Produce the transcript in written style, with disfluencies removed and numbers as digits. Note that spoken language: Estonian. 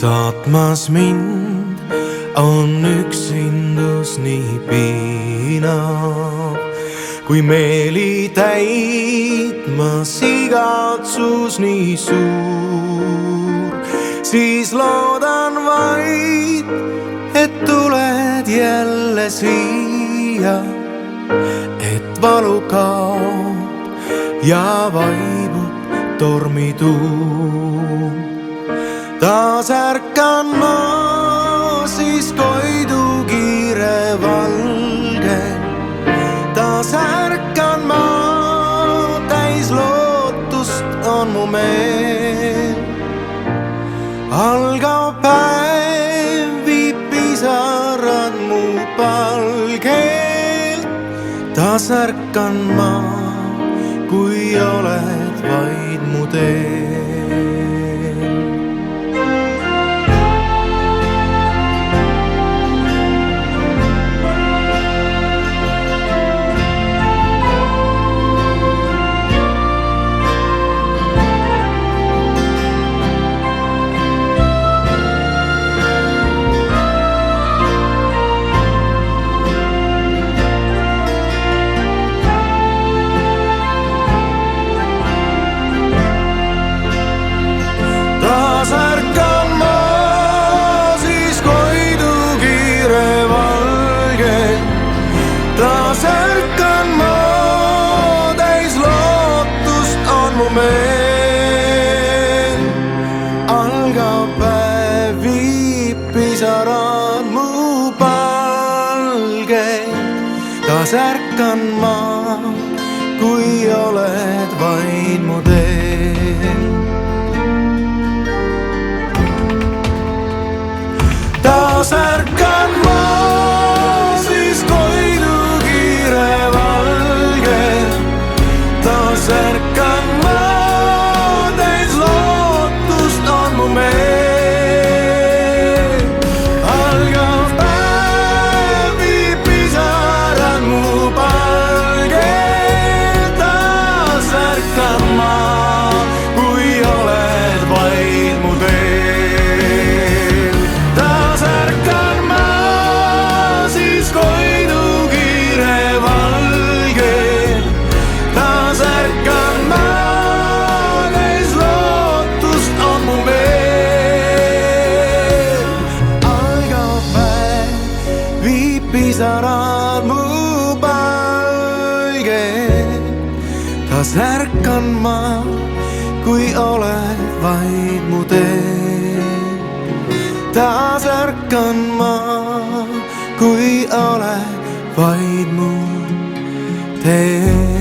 saatmas mind on üksindus nii piinav, kui meeli täitmas igatsus nii suur, siis loodan vaid, et tuled jälle siia, et valu kaob ja vaibub tormituum. Taas ärkan ma, siis koidu kiire valge. Taas ärkan ma, täis lootust on mu meel. Algav päev viib pisarad mu palgelt. Taas ärkan ma, kui oled vaid mu teel. Taas ärkan ma, siis koidu kiire valge. Taas ärkan ma, täis lootust on mu meel. Algav päev viib pisarad mu palgelt. Taas ärkan ma, kui oled vaid mu teel. Taas ärkan ma, siis koidu kiire valge. Taas ärkan ma, täis lootust on mu meel. Algav päev viib pisarad mu palgelt. Taas ärkan ma, kui oled vaid mu teel. Pisarad mu palgelt. Taas ärkan ma, kui oled vaid mu teel. Taas ärkan ma, kui oled vaid mu teel.